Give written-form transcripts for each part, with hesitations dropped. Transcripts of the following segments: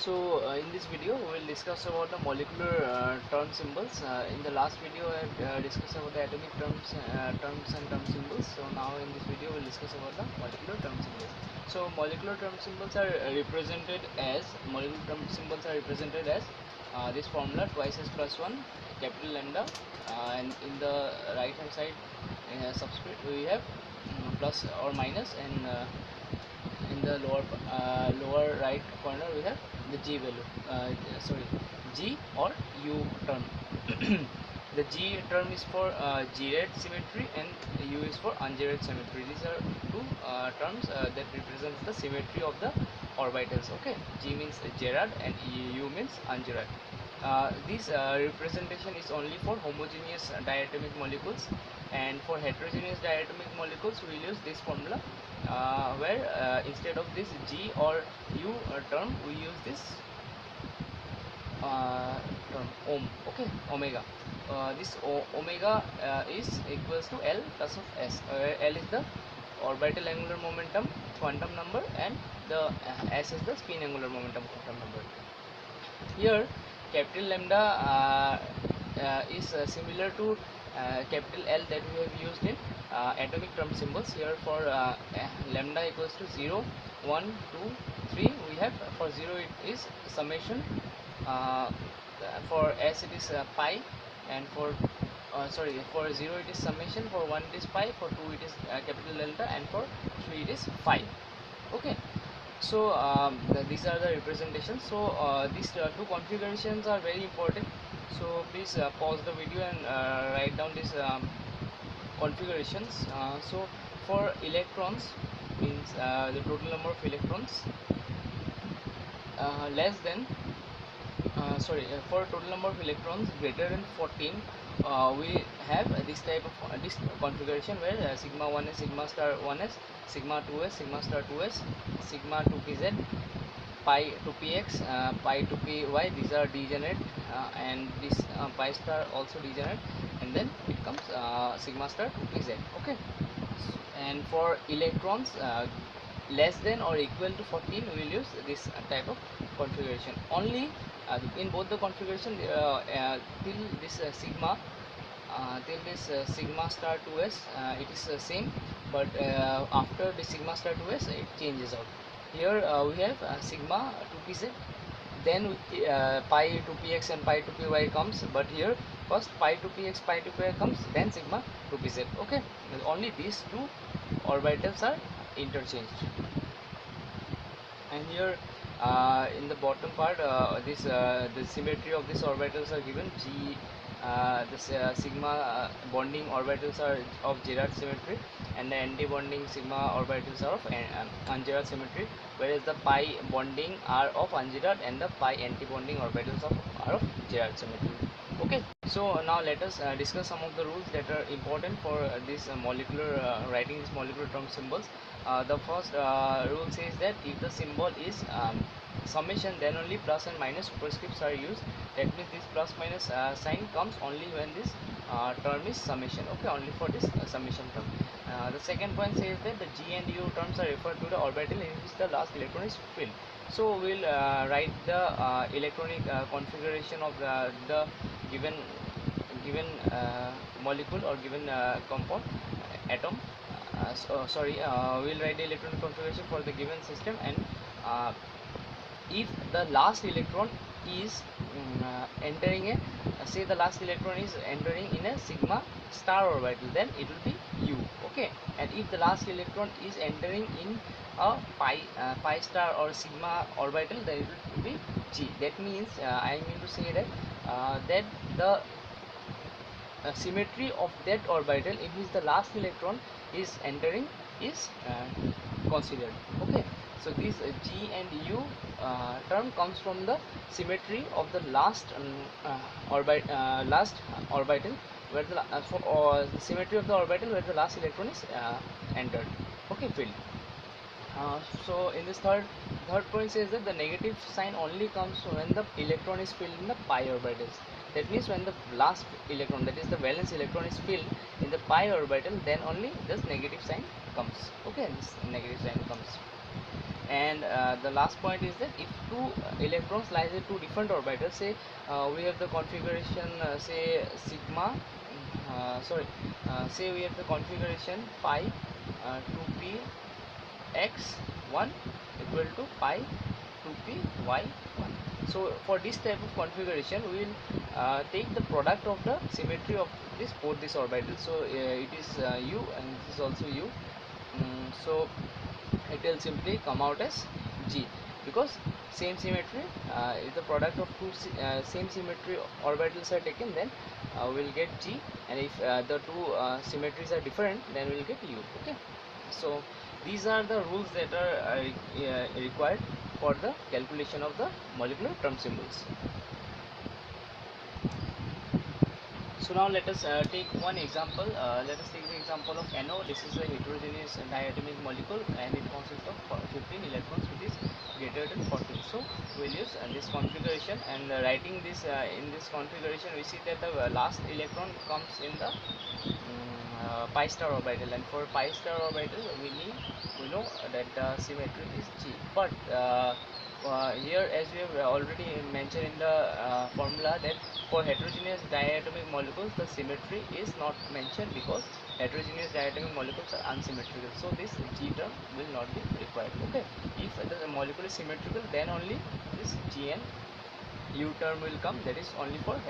In this video we will discuss about the molecular term symbols. In the last video I have discussed about the atomic terms and term symbols. So now in this video we will discuss about the molecular term symbols. So molecular term symbols are represented as this formula, twice s plus 1 capital lambda, and in the right hand side subscript we have plus or minus, and in the lower right corner we have the g value, g or u term. The g term is for Gerard symmetry and u is for ungerard symmetry. These are two terms that represents the symmetry of the orbitals. Okay, g means Gerard and u means ungerard. This representation is only for homogeneous diatomic molecules, and for heterogeneous diatomic molecules we will use this formula, where instead of this g or u term we use this term omega. This omega is equals to L plus of S. L is the orbital angular momentum quantum number, and the S is the spin angular momentum quantum number. Here capital lambda is similar to capital L that we have used in atomic term symbols. Here for lambda equals to 0, 1, 2, 3 we have. For 0 it is summation, for S it is pi, and for 0 it is summation, for 1 it is pi, for 2 it is capital delta, and for 3 it is phi. Okay, so these are the representations. So these two configurations are very important, so please pause the video and write down these configurations. So for electrons means the total number of electrons less than for total number of electrons greater than 14, we have this type of this configuration, where sigma 1s, sigma star 1s, sigma 2s, sigma star 2s, sigma 2pz, pi 2px, pi 2py. These are degenerate, and this pi star also degenerate, and then it comes sigma star 2pz. Okay, and for electrons less than or equal to 14 we will use this type of configuration. Only in both the configuration till this sigma star 2s it is same, but after the sigma star 2s it changes out. Here we have sigma 2pz, then pi 2px and pi 2py comes, but here first pi 2px, pi 2py comes, then sigma 2pz. Okay, only these two orbitals are interchanged. And here in the bottom part, the symmetry of these orbitals are given. G sigma bonding orbitals are of Gerard symmetry, and the anti-bonding sigma orbitals are of ungerard symmetry, whereas the pi bonding are of ungerard and the pi anti-bonding orbitals are of Gerard symmetry. Okay, so now let us discuss some of the rules that are important for this writing these molecular term symbols. The first rule says that if the symbol is summation, then only plus and minus superscripts are used. That means this plus minus sign comes only when this term is summation. Okay, only for this summation term. The second point says that the G and U terms are referred to the orbital in which the last electron is filled. So we'll write the electronic configuration of the given molecule or given compound atom. We'll write the electronic configuration for the given system, and if the last electron is entering say the last electron is entering in a sigma star orbital, then it will be U. Okay, and if the last electron is entering in a pi star or sigma orbital, then it will be G. That means I mean to say that that the symmetry of that orbital in which the last electron is entering is considered. Okay, so this G and U term comes from the symmetry of the last orbital, where the symmetry of the orbital where the last electron is entered. Okay, filled. So in this third point says that the negative sign only comes when the electron is filled in the pi orbitals. That means when the last electron, that is the valence electron, is filled in the pi orbital, then only this negative sign comes. Okay, this negative sign comes. And the last point is that if two electrons lies in two different orbitals, say we have the configuration say sigma say we have the configuration pi 2p x1 equal to pi 2p y1. So for this type of configuration we will take the product of the symmetry of both these orbitals. So it is u and this is also u. So it will simply come out as G, because same symmetry, if the product of two same symmetry orbitals are taken, then we'll get G, and if the two symmetries are different, then we'll get U. Okay, so these are the rules that are required for the calculation of the molecular term symbols. So now let us take one example. Let us take the example of NO. This is a heterogeneous diatomic molecule, and it consists of 15 electrons, which is greater than 14. So we'll use this configuration, and writing this in this configuration, we see that the last electron comes in the pi star orbital, and for pi star orbital we know that the symmetry is G. But here, as we have already mentioned in the formula, that for heterogeneous diatomic molecules the symmetry is not mentioned, because heterogeneous diatomic molecules are unsymmetrical, so this G term will not be required. Okay, if the molecule is symmetrical, then only this G and U term will come, that is only for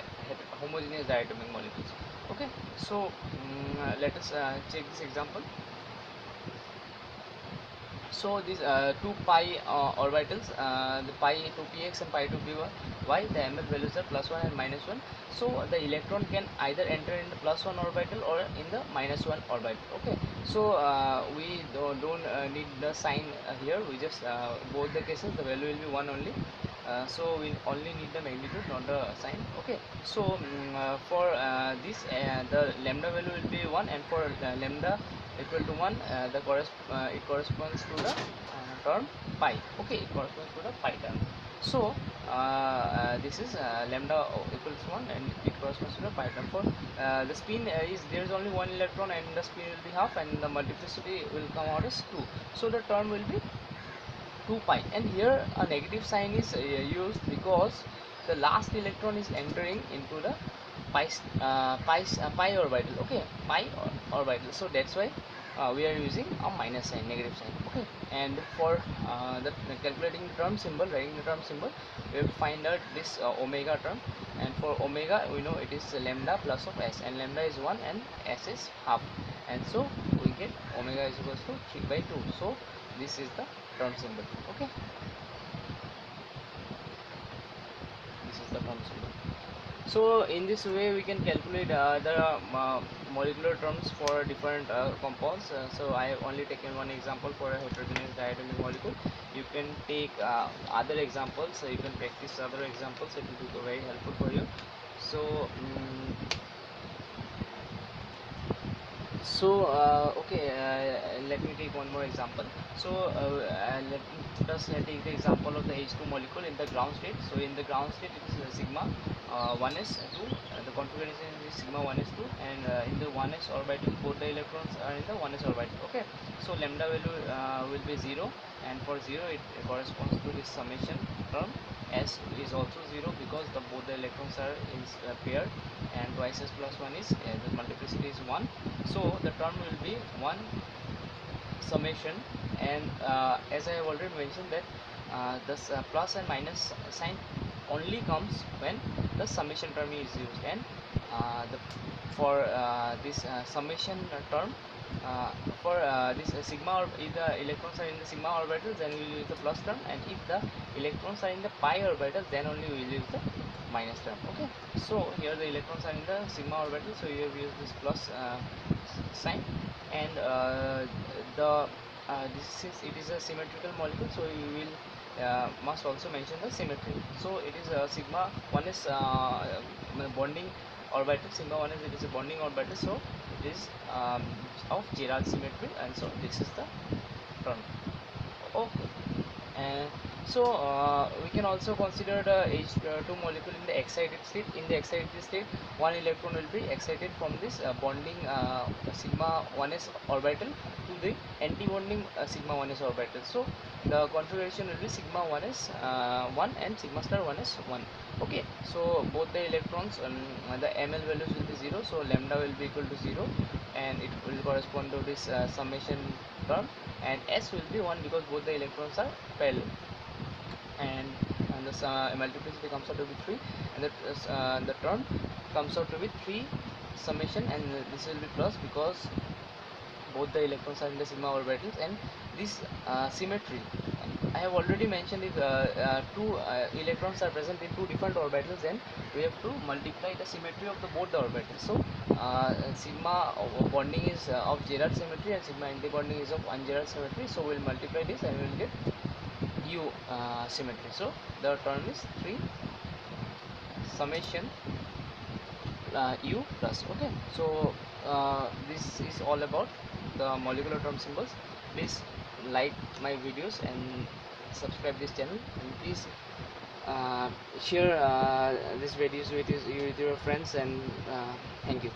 homogeneous diatomic molecules. Okay, so let us check this example. So these two pi orbitals, the pi 2px and pi 2py, the ml values are +1 and -1. So the electron can either enter in the +1 orbital or in the -1 orbital. Okay, so we don't need the sign here. We just both the cases the value will be 1 only. So we only need the magnitude, not the sign. Okay, so for this the lambda value will be 1, and for lambda equal to 1, it corresponds to the term pi. Okay, it corresponds to the pi term. So this is lambda equals 1, and it corresponds to the pi term. For the spin is there is only one electron, and the spin will be half, and the multiplicity will come out as 2. So the term will be 2 pi, and here a negative sign is used because the last electron is entering into the pi orbital. Okay, orbital, so that's why we are using a minus sign, negative sign. Okay, and for calculating the term symbol, writing the term symbol, we have to find out this omega term, and for omega we know it is lambda plus of s, and lambda is 1 and s is half, and so we get omega is equals to 3/2. So this is the term symbol. Okay, this is the term symbol. So in this way we can calculate the molecular terms for different compounds. So I have only taken one example for a heterogeneous diatomic molecule. You can take other examples, so you can practice other examples, it will be very helpful for you. So okay, let me take one more example. So let us take the example of the H2 molecule in the ground state. So in the ground state it is sigma 1s2, the configuration is sigma 1s2, and in the 1s orbital both the electrons are in the 1s orbital. Okay, so lambda value will be 0, and for 0 it corresponds to this summation term. S is also 0 because both the electrons are in pair, and twice s plus 1 is the multiplicity is 1. So the term will be 1 summation, and as I have already mentioned that this plus and minus sign only comes when the summation term is used, and for this summation term, for this sigma, or if the electrons are in the sigma orbital, then we will use the plus term, and if the electrons are in the pi orbital, then only we will use the minus term. Okay, so here the electrons are in the sigma orbital, so you have used this plus sign, and the this is it is a symmetrical molecule, so you will must also mention the symmetry. So it is sigma 1 is bonding orbital, sigma 1 is it is a bonding orbital, so it is of Girard symmetry, and so this is the term. Okay. And we can also consider the H2 molecule in the excited state. In the excited state, one electron will be excited from this bonding sigma 1s orbital to the anti-bonding sigma 1s orbital. So the configuration will be sigma 1s 1 and sigma star 1s 1. Okay, so both the electrons, the ml values will be 0, so lambda will be equal to 0, and it will correspond to this summation term, and s will be 1 because both the electrons are parallel, and the multiplicity comes out to be 3, and the term comes out to be 3 summation, and this will be plus because both the electrons are in the sigma orbitals, and this symmetry, and I have already mentioned, if two electrons are present in two different orbitals, then we have to multiply the symmetry of the both the orbitals. So sigma bonding is of Gerard symmetry, and sigma anti-bonding is of un-Gerard symmetry, so we will multiply this and we will get U symmetry. So the term is 3 summation U plus. Okay, so this is all about the molecular term symbols. Please like my videos and subscribe this channel, and please share this videos with your friends, and thank you.